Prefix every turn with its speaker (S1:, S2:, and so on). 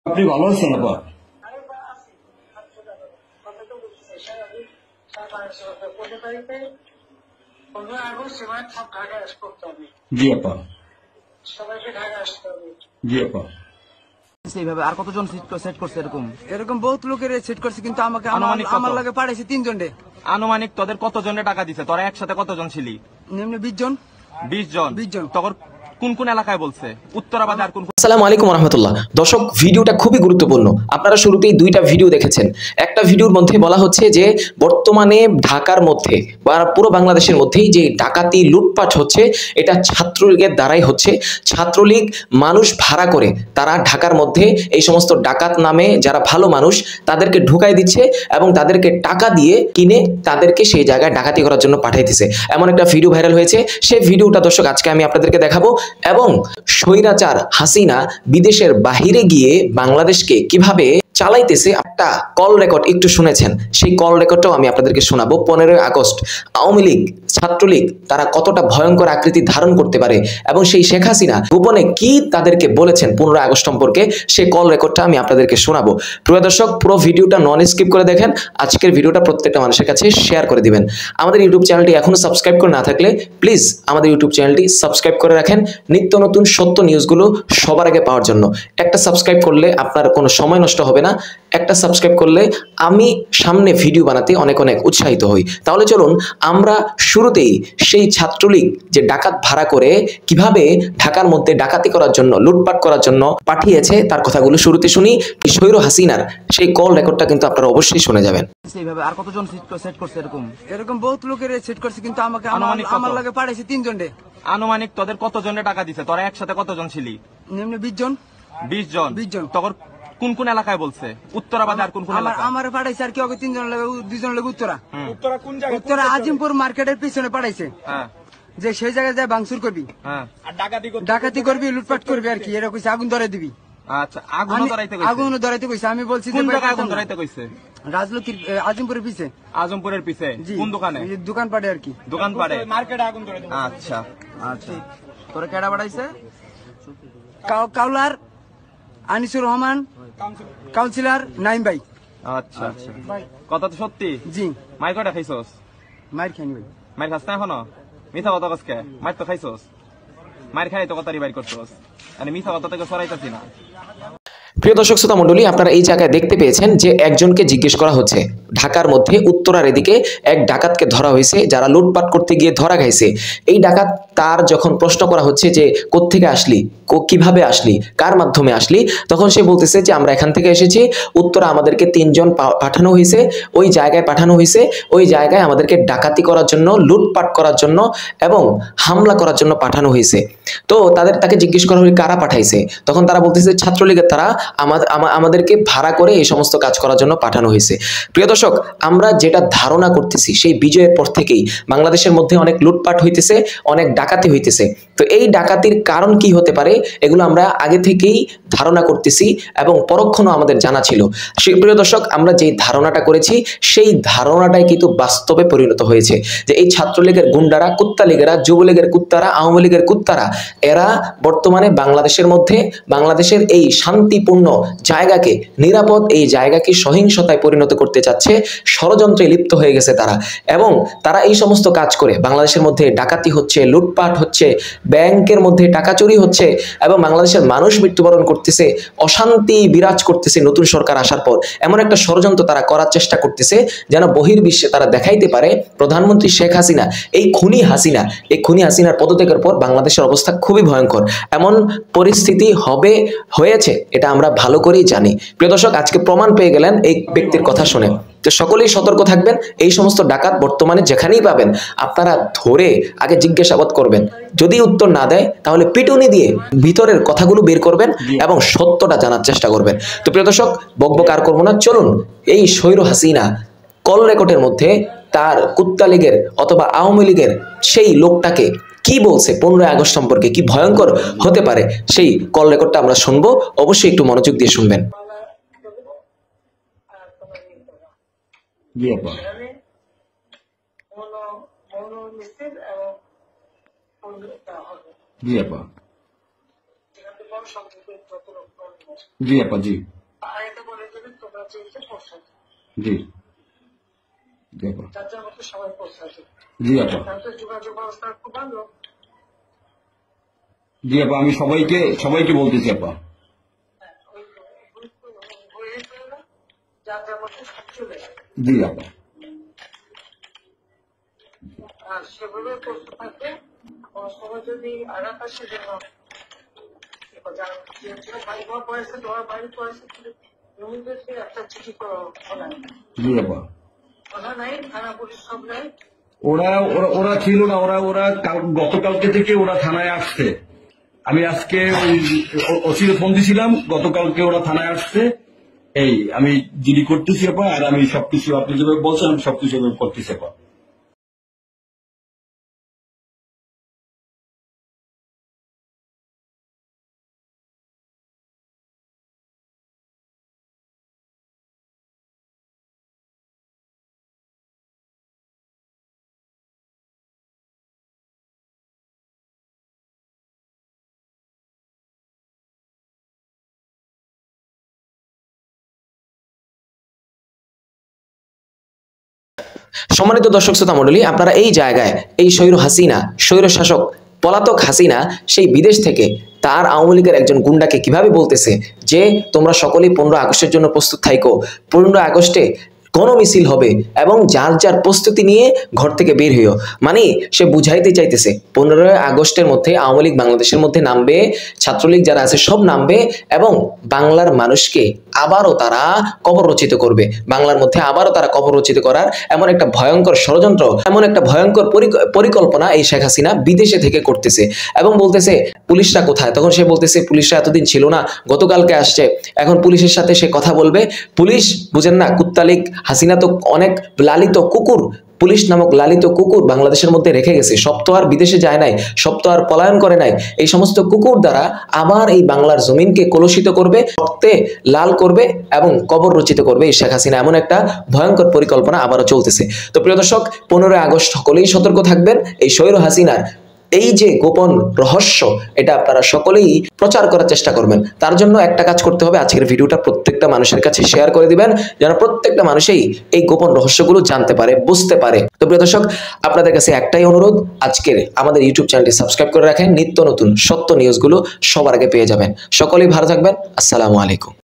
S1: আপনি ভালো আছেন আপা? জি আপা। জি আপা।
S2: সেইভাবে আর কতজন সেট করছে? এরকম এরকম বহুত লোকের সেট করছে, কিন্তু আমাকে আমার লাগে পাঠাইছে 3 জনে।
S3: আনুমানিক তোদের কতজনে টাকা দিছে? তোরা একসাথে কতজন ছিলি?
S2: নিম্নে 20 জন।
S3: 20 জন। তোর কোন কোন এলাকায় বলছে? উত্তরাবাদে আর কোন?
S4: আসসালামু আলাইকুম রহমতুল্লাহ। দর্শক, ভিডিওটা খুবই গুরুত্বপূর্ণ। আপনারা শুরুতেই দুইটা ভিডিও দেখেছেন। একটা ভিডিওর মধ্যে বলা হচ্ছে যে বর্তমানে ঢাকার মধ্যে বা পুরো বাংলাদেশের মধ্যেই যে ডাকাতি লুটপাট হচ্ছে, এটা ছাত্রলীগের দ্বারাই হচ্ছে। ছাত্রলীগ মানুষ ভাড়া করে তারা ঢাকার মধ্যে এই সমস্ত ডাকাত নামে যারা ভালো মানুষ তাদেরকে ঢুকাই দিচ্ছে এবং তাদেরকে টাকা দিয়ে কিনে তাদেরকে সেই জায়গায় ডাকাতি করার জন্য পাঠাইতেছে। এমন একটা ভিডিও ভাইরাল হয়েছে। সেই ভিডিওটা দর্শক আজকে আমি আপনাদেরকে দেখাবো এবং স্বৈরাচার হাসিনা বিদেশের বাহিরে গিয়ে বাংলাদেশকে কিভাবে চালাইতেছে একটা কল রেকর্ড একটু শুনেছেন। সেই কল রেকর্ডটাও আমি আপনাদেরকে শোনাবো। 15ই আগস্ট আওয়ামী লীগ ছাত্রলীগ তারা কতটা ভয়ঙ্কর আকৃতি ধারণ করতে পারে এবং সেই শেখ হাসিনা গোপনে কি তাদেরকে বলেছেন 15ই আগস্ট সম্পর্কে, সেই কল রেকর্ডটা আমি আপনাদেরকে শোনাবো। প্রিয় দর্শক, পুরো ভিডিওটা নন স্কিপ করে দেখেন। আজকের ভিডিওটা প্রত্যেকটা মানুষের কাছে শেয়ার করে দিবেন। আমাদের ইউটিউব চ্যানেলটি এখনো সাবস্ক্রাইব করে না থাকলে প্লিজ আমাদের ইউটিউব চ্যানেলটি সাবস্ক্রাইব করে রাখেন, নিত্য নতুন সত্য নিউজগুলো সবার আগে পাওয়ার জন্য। একটা সাবস্ক্রাইব করলে আপনার কোনো সময় নষ্ট হবে না। একটা সাবস্ক্রাইব করলে আমি সামনে ভিডিও বানাতে অনেক অনেক উৎসাহিত হই। তাহলে চলুন আমরা শুরুতেই সেই ছাত্রলীগ যে ডাকাত ভাড়া করে কিভাবে ঢাকার মধ্যে ডাকাতি করার জন্য লুটপাট করার জন্য পাঠিয়েছে তার কথাগুলো শুরুতে শুনি। স্বৈর হাসিনার সেই কল রেকর্ডটা কিন্তু আপনারা অবশ্যই শুনে যাবেন।
S2: সেইভাবে আর কতজন সেট করছে? এরকম বহুত লোকের সেট করছে, কিন্তু আমাকে আমার লাগে পাঠাইছে 3 জনে।
S3: আনুমানিক তোদের কতজনে টাকা দিছে? তোরা একসাথে কতজন ছিলি?
S2: নিম্নে 20 জন।
S3: 20 জন। তোর কোন কোন এলাকায় বলছে? উত্তরাবাদে আর কোন কোন এলাকায়?
S2: আমার পাঠাইছে আর কি 3 জন লাগে, 2 জন লাগে উত্তরা। কোন জায়গায়? উত্তরা আজিমপুর মার্কেটের পিছনে পাঠাইছে। হ্যাঁ, যে সেই জায়গায় যায় ভাঙচুর করবি। হ্যাঁ, আর ডাকাতি করবি, লুটপাট করবি আর কি। এরা কইছে আগুন ধরে দিবি।
S3: আচ্ছা, আগুন
S2: ধরাইতে কইছে। আমি বলছি
S3: কোন জায়গায় আগুন ধরাইতে কইছে?
S2: রাজলক্ষ্মীর আজিমপুরের পিছে।
S3: আজমপুরের পিছে কোন দোকানে?
S2: দোকান পাড়ে আর কি।
S3: দোকান পাড়ে
S2: মার্কেটে আগুন ধরে।
S3: আচ্ছা আচ্ছা। তোরা কেডা বাড়াইছে?
S2: কাউলার আনিসুর রহমান, কাউন্সিলর নাইম ভাই।
S3: আচ্ছা আচ্ছা, কথা তো সত্যি?
S2: জি।
S3: মাইর কয়টা খাইছস?
S2: মাইর খাইনি ভাই।
S3: মাইর খাস না এখনো? মিথ্যা কথা কসকে? মাইর তো খাইছস, মাইর খাই তো কথারই বাইর করছস। আমি মিথ্যা কথা থেকে সরাইতাছি না।
S4: প্রিয় দর্শক শ্রোতা মণ্ডলী, আপনারা এই জায়গায় দেখতে পেয়েছেন যে একজনকে জিজ্ঞেস করা হচ্ছে ঢাকার মধ্যে উত্তরার এদিকে এক ডাকাতকে ধরা হয়েছে যারা লুটপাট করতে গিয়ে ধরা খাইছে। এই ডাকাত তার যখন প্রশ্ন করা হচ্ছে যে কোত্থেকে আসলি, কিভাবে আসলি, কার মাধ্যমে আসলি, তখন সে বলতেছে যে আমরা এখান থেকে এসেছি, উত্তরা আমাদেরকে 3 জন পাঠানো হয়েছে, ওই জায়গায় পাঠানো হয়েছে, ওই জায়গায় আমাদেরকে ডাকাতি করার জন্য, লুটপাট করার জন্য এবং হামলা করার জন্য পাঠানো হয়েছে। তো তাকে জিজ্ঞেস করা হলে কারা পাঠাইছে, তখন তারা বলতেছে ছাত্রলীগের তারা আমাদেরকে ভাড়া করে এই সমস্ত কাজ করার জন্য পাঠানো হয়েছে। প্রিয় দর্শক, আমরা যেটা ধারণা করতেছি সেই বিজয়ের পর থেকেই বাংলাদেশের মধ্যে অনেক লুটপাট হইতেছে, অনেক ডাকাতি হইতেছে। তো এই ডাকাতির কারণ কি হতে পারে এগুলো আমরা আগে থেকেই ধারণা করতেছি এবং পরোক্ষণও আমাদের জানা ছিল। প্রিয় দর্শক, আমরা যে ধারণাটা করেছি সেই ধারণাটাই কিন্তু বাস্তবে পরিণত হয়েছে যে এই ছাত্রলীগের গুন্ডারা, কুত্তা লীগেরা, যুবলীগের কুত্তারা, আওয়ামী লীগের কুত্তারা এরা বর্তমানে বাংলাদেশের মধ্যে বাংলাদেশের এই শান্তিপূর্ণ জায়গাকে, নিরাপদ এই জায়গাকে সহিংসতায় পরিণত করতে চাচ্ছে, ষড়যন্ত্রে লিপ্ত হয়ে গেছে তারা। এবং তারা এই সমস্ত কাজ করে বাংলাদেশের মধ্যে ডাকাতি হচ্ছে, লুটপাট হচ্ছে, ব্যাংকের মধ্যে টাকা চুরি হচ্ছে এবং বাংলাদেশের মানুষ মৃত্যুবরণ করতেছে, অশান্তি বিরাজ করতেছে। নতুন সরকার আসার পর এমন একটা ষড়যন্ত্র তারা করার চেষ্টা করতেছে যেন বহির্বিশ্বে তারা দেখাইতে পারে প্রধানমন্ত্রী শেখ হাসিনা, এই খুনি হাসিনার পদত্যাগের পর বাংলাদেশের অবস্থা খুবই ভয়ঙ্কর। এমন পরিস্থিতি হয়েছে এটা আমরা ভালো করেই জানি। প্রিয় দর্শক, আজকে প্রমাণ পেয়ে গেলেন এই ব্যক্তির কথা শুনে। তো সকলেই সতর্ক থাকবেন। এই সমস্ত ডাকাত বর্তমানে যেখানেই পাবেন আপনারা ধরে আগে জিজ্ঞাসাবাদ করবেন। যদি উত্তর না দেয় তাহলে পিটুনি দিয়ে ভিতরের কথাগুলো বের করবেন এবং সত্যটা জানার চেষ্টা করবেন। তো প্রিয় দর্শক, বকবক আর করবো না, চলুন এই স্বৈর হাসিনা কল রেকর্ডের মধ্যে তার কুত্তা লীগের অথবা আওয়ামী লীগের সেই লোকটাকে কি বলছে 15ই আগস্ট সম্পর্কে, কি ভয়ঙ্কর হতে পারে সেই কল রেকর্ডটা আমরা শুনবো। অবশ্যই একটু মনোযোগ দিয়ে শুনবেন।
S1: জি আপা। জি আপা। জি আপা। জি। জি জি আপা
S5: যার মতো সবাই পৌঁছাচ্ছে।
S1: জি আপা
S5: তাদের যোগাযোগ ব্যবস্থা খুব ভালো।
S1: জি আপা আমি সবাইকে বলতেছি আপা।
S5: যার মতো সব চলে যায়।
S1: জি আপা
S5: আর সেভাবে প্রস্তুত থাকবে। কোনো সময় যদি আঘাত আসে যেন বাড়ি ঘর পড়েছে, তোমার বাড়ি পড়েছে, জমিদেরকে একটা চিঠি খোলা
S1: আপা
S5: নাই, থানা পুলিশ সব নাই।
S1: ওরা ছিল না, ওরা গতকালকে থেকে ওরা থানায় আসছে। আমি আজকে ওই ওসিরে ফোন দিছিলাম, গতকালকে ওরা থানায় আসছে। এই আমি জিডি করতেছি আপা, আর আমি সবকিছু আপনি যেভাবে বলছেন আমি সবকিছু করতেছি আপা।
S4: সম্মানিত দর্শক শ্রোতা মণ্ডলী, আপনারা এই জায়গায় এই স্বৈর শাসক পলাতক হাসিনা সেই বিদেশ থেকে তার আওয়ামী লীগের একজন গুন্ডাকে কিভাবে বলতেছে যে তোমরা সকলেই 15 আগস্টের জন্য প্রস্তুত থাইকো, 15 আগস্টে গণমিছিল হবে এবং যার যার প্রস্তুতি নিয়ে ঘর থেকে বের হইও। মানে সে বুঝাইতে চাইতেছে 15 আগস্টের মধ্যে আওয়ামী লীগ বাংলাদেশের মধ্যে নামবে, ছাত্রলীগ যারা আছে সব নামবে এবং বাংলার মানুষকে আবারও তারা কবর রচিত করবে, বাংলার মধ্যে আবারও তারা কবর রচিত করার এমন একটা ভয়ঙ্কর ষড়যন্ত্র, এমন একটা ভয়ঙ্কর পরিকল্পনা এই শেখ হাসিনা বিদেশে থেকে করতেছে। এবং বলতেছে পুলিশরা কোথায়, তখন সে বলতেছে পুলিশরা এতদিন ছিল না, গতকালকে আসছে, এখন পুলিশের সাথে সে কথা বলবে। পুলিশ বুঝেন না, কুত্তালিগ হাসিনা তো অনেক লালিত কুকুর, পুলিশ নামক লালিত কুকুর বাংলাদেশের মধ্যে রেখে গেছে, সব তো আর বিদেশে যায় নাই, সব তো আর পলায়ন করে নাই। এই সমস্ত কুকুর দ্বারা আবার এই বাংলার জমিনকে কলুষিত করবে, রক্তে লাল করবে এবং কবর রচিত করবে এই শেখ হাসিনা। এমন একটা ভয়ঙ্কর পরিকল্পনা আবারও চলতেছে। তো প্রিয় দর্শক, 15 আগস্ট সকলেই সতর্ক থাকবেন। এই স্বৈর হাসিনার এই যে গোপন রহস্য, এটা আপনারা সকলেই প্রচার করার চেষ্টা করবেন। তার জন্য একটা কাজ করতে হবে, আজকের ভিডিওটা প্রত্যেকটা মানুষের কাছে শেয়ার করে দিবেন, যেন প্রত্যেকটা মানুষই এই গোপন রহস্যগুলো জানতে পারে, বুঝতে পারে। তো প্রিয় দর্শক, আপনাদের কাছে একটাই অনুরোধ, আজকের আমাদের ইউটিউব চ্যানেলটি সাবস্ক্রাইব করে রাখেন, নিত্য নতুন সত্য নিউজগুলো সবার আগে পেয়ে যাবেন। সকলেই ভালো থাকবেন। আসসালামু আলাইকুম।